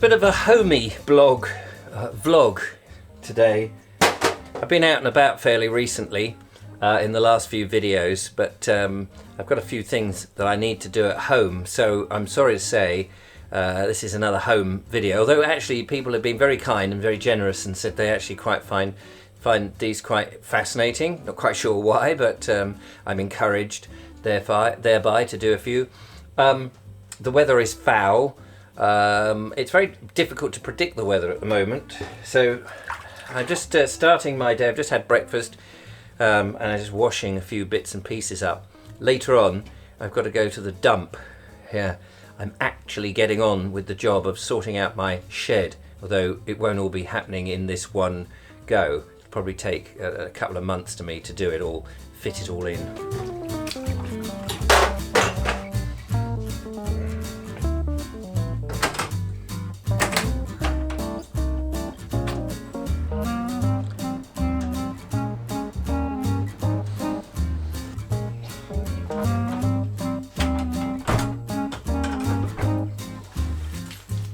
bit of a homey vlog today. I've been out and about fairly recently in the last few videos, but I've got a few things that I need to do at home, so I'm sorry to say this is another home video, although actually people have been very kind and very generous and said they actually quite find these quite fascinating. Not quite sure why, but I'm encouraged thereby to do a few. The weather is foul. It's very difficult to predict the weather at the moment, so I'm just starting my day. I've just had breakfast and I'm just washing a few bits and pieces up. Later on I've got to go to the dump. Yeah, I'm actually getting on with the job of sorting out my shed, although it won't all be happening in this one go. It'll probably take a couple of months to me to do it all, fit it all in.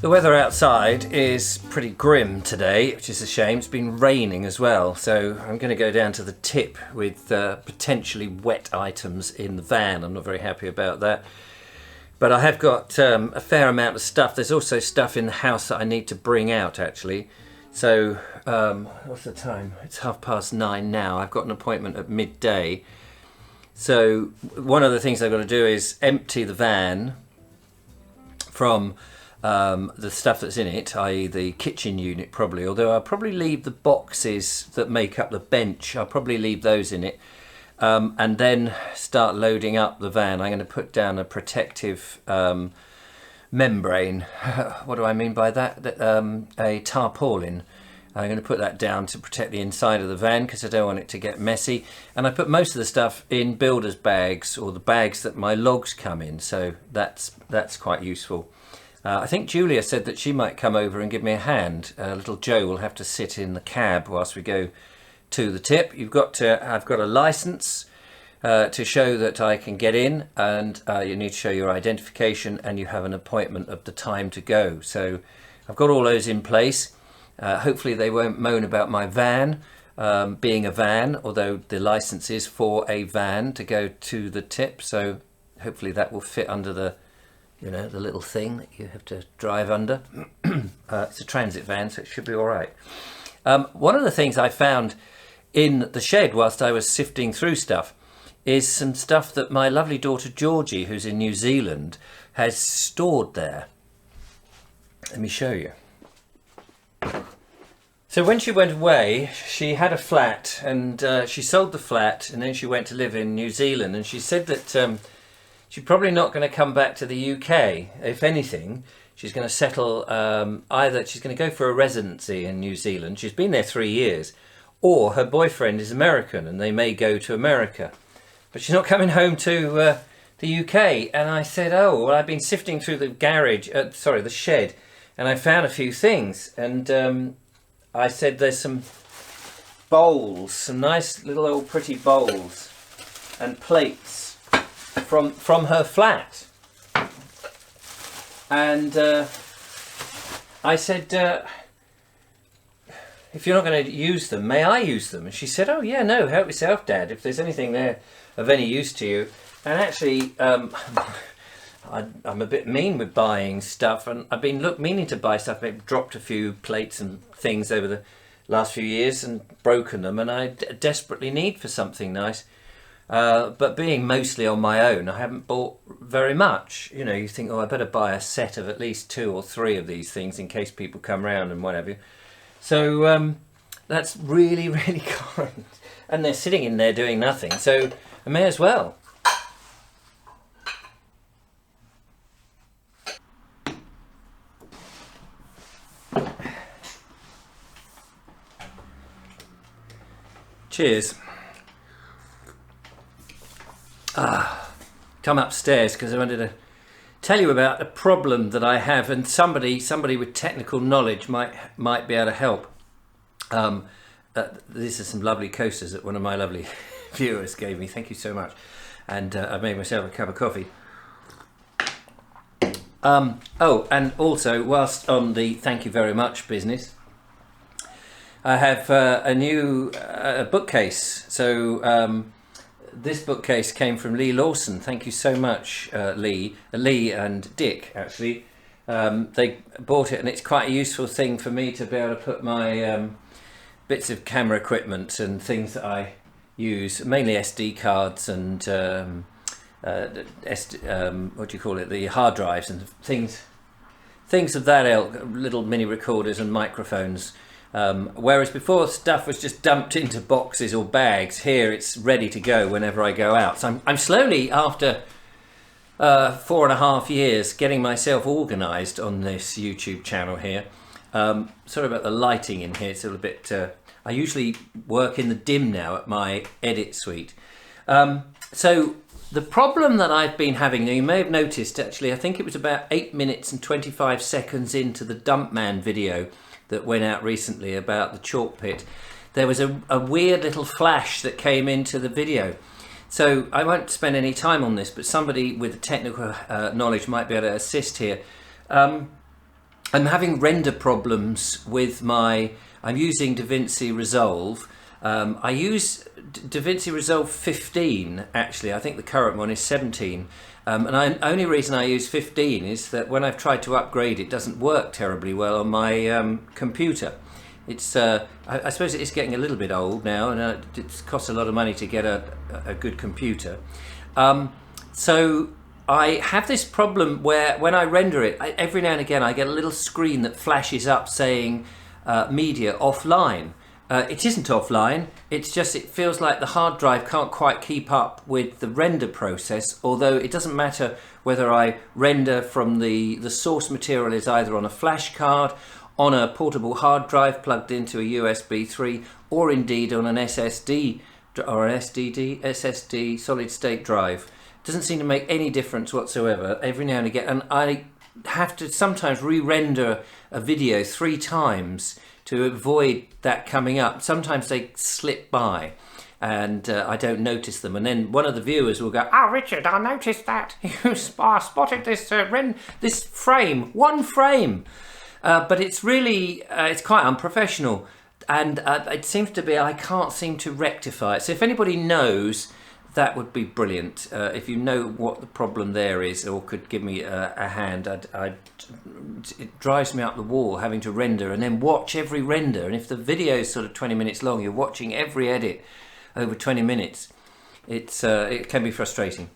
The weather outside is pretty grim today, which is a shame. It's been raining as well, so I'm going to go down to the tip with potentially wet items in the van. I'm not very happy about that. But I have got a fair amount of stuff. There's also stuff in the house that I need to bring out, actually. So, what's the time? It's 9:30 now. I've got an appointment at midday. So, one of the things I've got to do is empty the van from the stuff that's in it, i.e. the kitchen unit probably, although I'll probably leave the boxes that make up the bench, I'll probably leave those in it, and then start loading up the van. I'm going to put down a protective membrane. What do I mean by that? A tarpaulin. I'm going to put that down to protect the inside of the van because I don't want it to get messy, and I put most of the stuff in builder's bags, or the bags that my logs come in, so that's quite useful. I think Julia said that she might come over and give me a hand. Little Joe will have to sit in the cab whilst we go to the tip. I've got a license to show that I can get in, and you need to show your identification, and you have an appointment of the time to go. So I've got all those in place. Hopefully they won't moan about my van being a van, although the license is for a van to go to the tip. So hopefully that will fit under the little thing that you have to drive under. It's a transit van, so it should be all right. One of the things I found in the shed whilst I was sifting through stuff is some stuff that my lovely daughter Georgie, who's in New Zealand, has stored there. Let me show you. So when she went away, she had a flat, and she sold the flat, and then she went to live in New Zealand, and she said that she's probably not going to come back to the UK. If anything, she's going to settle, either she's going to go for a residency in New Zealand. She's been there 3 years. Or her boyfriend is American and they may go to America. But she's not coming home to the UK. And I said, oh, well, I've been sifting through the the shed, and I found a few things. And I said there's some bowls, some nice little old pretty bowls and plates from her flat, and I said, if you're not going to use them, may I use them? And she said, oh yeah, no, help yourself, Dad, if there's anything there of any use to you. And actually I'm a bit mean with buying stuff, and I've been meaning to buy stuff. I've dropped a few plates and things over the last few years and broken them, and I desperately need for something nice. But being mostly on my own, I haven't bought very much. You know, you think, oh, I better buy a set of at least 2 or 3 of these things in case people come round and whatever. So that's really, really kind. And they're sitting in there doing nothing, so I may as well. Cheers. Come upstairs because I wanted to tell you about a problem that I have, and somebody with technical knowledge might be able to help. These are some lovely coasters that one of my lovely viewers gave me. Thank you so much. And I made myself a cup of coffee. Oh, and also, whilst on the thank you very much business, I have a new bookcase. So this bookcase came from Lee Lawson. Thank you so much, Lee and Dick, actually. They bought it, and it's quite a useful thing for me to be able to put my bits of camera equipment and things that I use, mainly SD cards and what do you call it, the hard drives and things of that ilk, little mini recorders and microphones. Whereas before stuff was just dumped into boxes or bags, here it's ready to go whenever I go out. So I'm slowly, after 4.5 years, getting myself organised on this YouTube channel here. Sorry about the lighting in here, it's a little bit... I usually work in the dim now at my edit suite. So the problem that I've been having, now you may have noticed actually, I think it was about 8 minutes and 25 seconds into the Dumpman video that went out recently about the chalk pit, there was a weird little flash that came into the video. So I won't spend any time on this, but somebody with technical knowledge might be able to assist here. I'm having render problems with I'm using DaVinci Resolve. I use DaVinci Resolve 15 actually. I think the current one is 17. And the only reason I use 15 is that when I've tried to upgrade it doesn't work terribly well on my computer. It's I suppose it is getting a little bit old now, and it costs a lot of money to get a good computer. So I have this problem where when I render it, every now and again I get a little screen that flashes up saying media offline. It isn't offline, it's just it feels like the hard drive can't quite keep up with the render process, although it doesn't matter whether I render from the source material is either on a flash card, on a portable hard drive plugged into a USB 3, or indeed on an SSD or an SSD solid state drive. It doesn't seem to make any difference whatsoever every now and again, and I have to sometimes re-render a video 3 times to avoid that coming up. Sometimes they slip by and I don't notice them, and then one of the viewers will go, "Oh, Richard, I noticed that you spotted this this frame, one frame," but it's really it's quite unprofessional, and it seems to be I can't seem to rectify it. So if anybody knows, that would be brilliant. If you know what the problem there is, or could give me a hand, it drives me up the wall having to render and then watch every render. And if the video is sort of 20 minutes long, you're watching every edit over 20 minutes. It can be frustrating.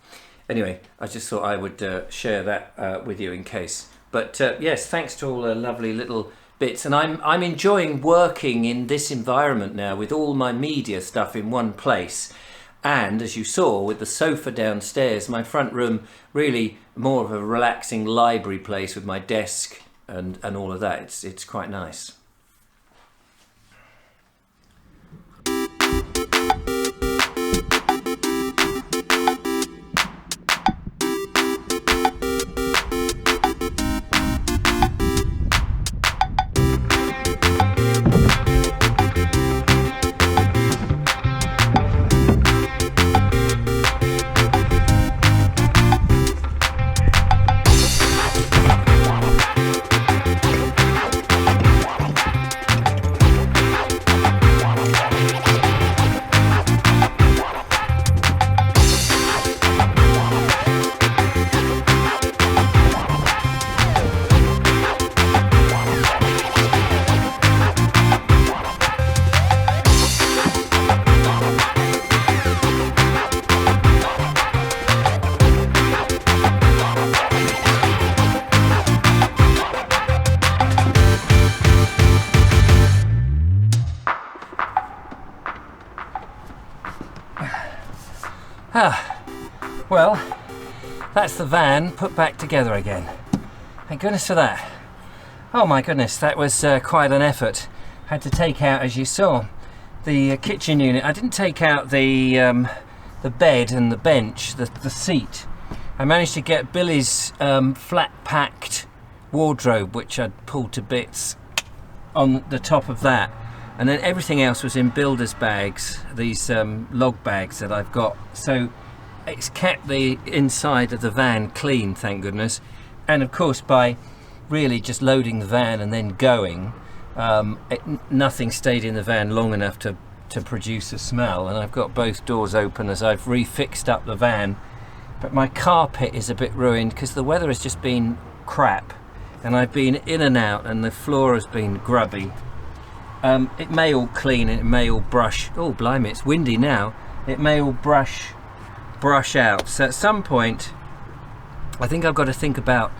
Anyway, I just thought I would share that with you in case. But yes, thanks to all the lovely little bits. And I'm enjoying working in this environment now with all my media stuff in one place. And as you saw with the sofa downstairs, my front room really more of a relaxing library place with my desk and all of that. It's quite nice. Well, that's the van put back together again. Thank goodness for that. Oh my goodness, that was quite an effort. Had to take out, as you saw, the kitchen unit. I didn't take out the bed and the bench, the seat. I managed to get Billy's flat-packed wardrobe, which I'd pulled to bits, on the top of that. And then everything else was in builder's bags, these log bags that I've got. So it's kept the inside of the van clean, thank goodness. And of course, by really just loading the van and then going, nothing stayed in the van long enough to produce a smell. And I've got both doors open as I've refixed up the van, but my carpet is a bit ruined because the weather has just been crap, and I've been in and out, and the floor has been grubby. It may all clean and it may all brush. Oh blimey, it's windy now. It may all brush out. So at some point I think I've got to think about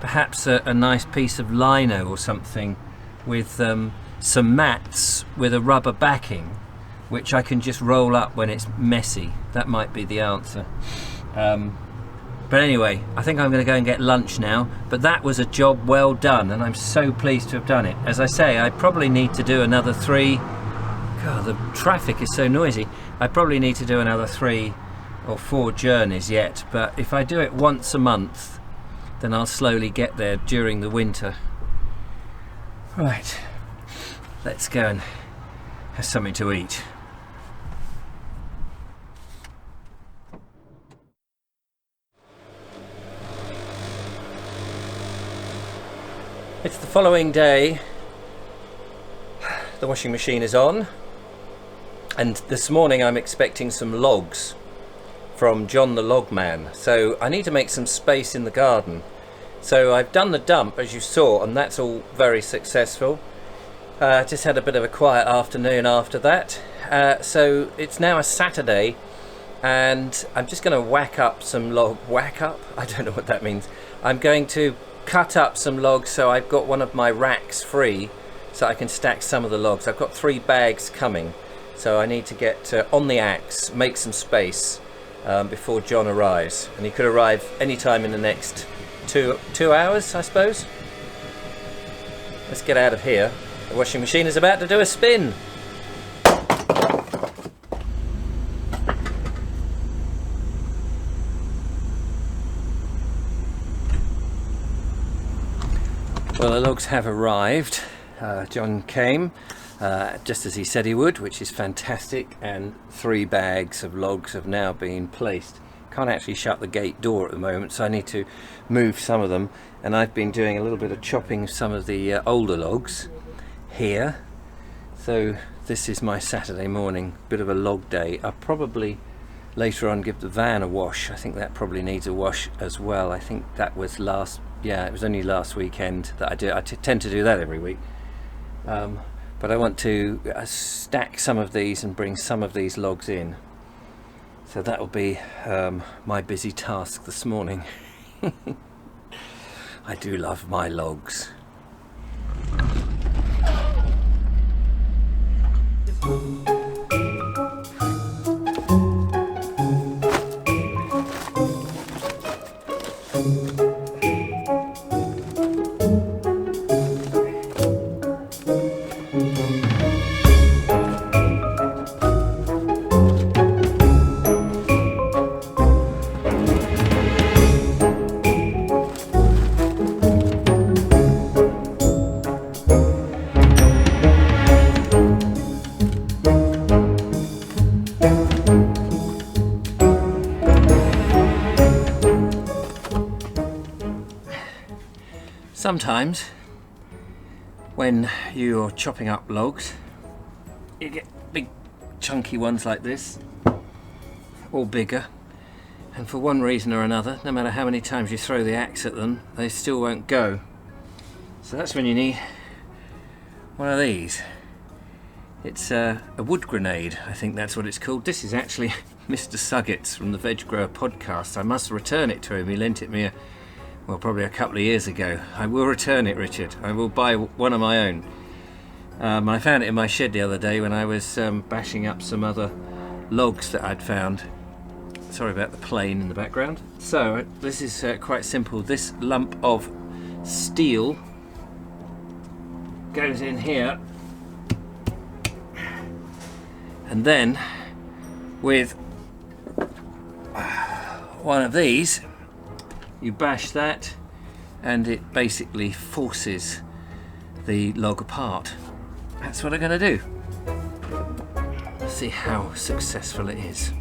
perhaps a nice piece of lino or something with some mats with a rubber backing, which I can just roll up when it's messy. That might be the answer. But anyway, I think I'm going to go and get lunch now. But that was a job well done, and I'm so pleased to have done it. As I say, I probably need to do another 3. God, the traffic is so noisy. I probably need to do another 3 or 4 journeys yet. But if I do it once a month, then I'll slowly get there during the winter. Right, let's go and have something to eat. It's the following day. The washing machine is on, and this morning I'm expecting some logs from John the Log Man. So I need to make some space in the garden. So I've done the dump, as you saw, and that's all very successful. Just had a bit of a quiet afternoon after that. So it's now a Saturday, and I'm just going to whack up some whack up? I don't know what that means. I'm going to cut up some logs so I've got one of my racks free so I can stack some of the logs. I've got 3 bags coming, so I need to get on the axe, make some space before John arrives, and he could arrive anytime in the next 2 hours, I suppose. Let's get out of here. The washing machine is about to do a spin. Well, the logs have arrived. John came just as he said he would, which is fantastic, and 3 bags of logs have now been placed. Can't actually shut the gate door at the moment, so I need to move some of them, and I've been doing a little bit of chopping some of the older logs here. So this is my Saturday morning, bit of a log day. I'll probably later on give the van a wash. I think that probably needs a wash as well. I think that was it was only last weekend that I do. I tend to do that every week. But I want to stack some of these and bring some of these logs in. So that will be my busy task this morning. I do love my logs. Sometimes when you're chopping up logs, you get big chunky ones like this, or bigger, and for one reason or another, no matter how many times you throw the axe at them, they still won't go. So that's when you need one of these. It's a wood grenade, I think that's what it's called. This is actually Mr. Suggett's from the Veg Grower podcast. I must return it to him. He lent it me probably a couple of years ago. I will return it, Richard. I will buy one of my own. I found it in my shed the other day when I was bashing up some other logs that I'd found. Sorry about the plane in the background. So this is quite simple. This lump of steel goes in here, and then with one of these you bash that, and it basically forces the log apart. That's what I'm going to do. Let's see how successful it is.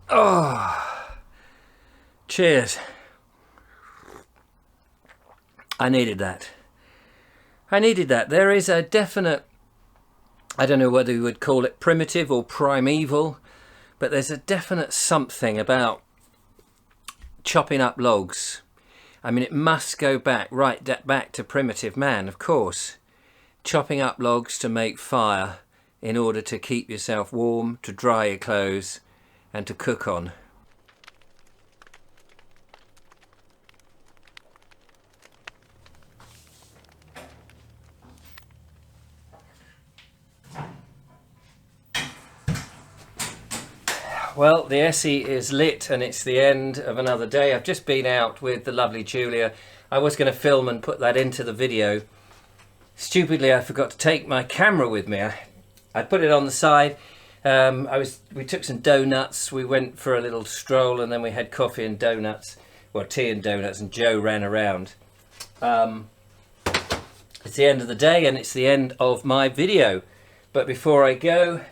Oh, cheers. I needed that. I needed that. There is a definite, I don't know whether you would call it primitive or primeval, but there's a definite something about chopping up logs. I mean, it must go back, back to primitive man, of course. Chopping up logs to make fire in order to keep yourself warm, to dry your clothes, and to cook on. Well, the Essie is lit and it's the end of another day. I've just been out with the lovely Julia. I was going to film and put that into the video. Stupidly, I forgot to take my camera with me. I put it on the side. We took some donuts. We went for a little stroll and then we had coffee and donuts. Well, tea and donuts, and Joe ran around. It's the end of the day and it's the end of my video. But before I go,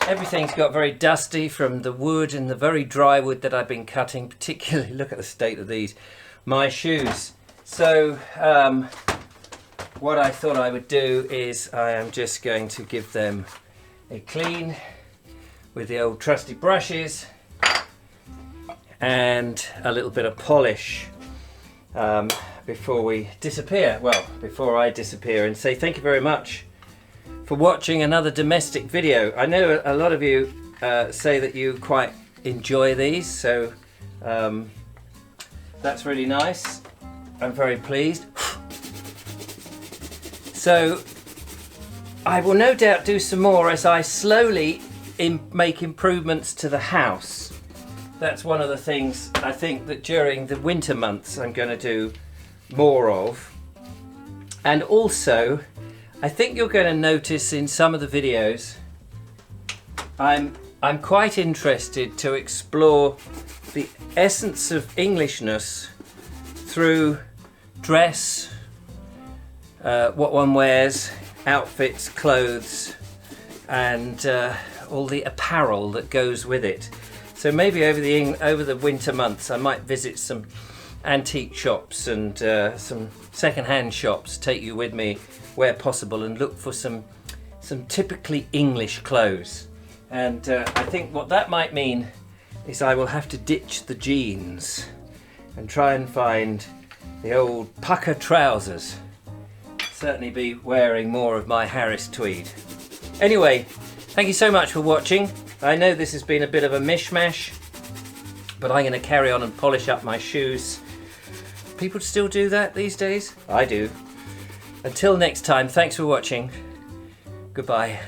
everything's got very dusty from the wood and the very dry wood that I've been cutting, particularly, look at the state of these, my shoes. So what I thought I would do is I am just going to give them a clean with the old trusty brushes and a little bit of polish before we disappear. Well, before I disappear, and say thank you very much for watching another domestic video. I know a lot of you say that you quite enjoy these, so that's really nice. I'm very pleased. So I will no doubt do some more as I slowly make improvements to the house. That's one of the things I think that during the winter months I'm going to do more of. And also, I think you're going to notice in some of the videos I'm quite interested to explore the essence of Englishness through dress, what one wears, outfits, clothes, and all the apparel that goes with it. So maybe over the winter months I might visit some antique shops and some second-hand shops, take you with me where possible and look for some typically English clothes. And I think what that might mean is I will have to ditch the jeans and try and find the old pucker trousers. Certainly be wearing more of my Harris tweed. Anyway, thank you so much for watching. I know this has been a bit of a mishmash, but I'm going to carry on and polish up my shoes. People still do that these days? I do. Until next time, thanks for watching. Goodbye.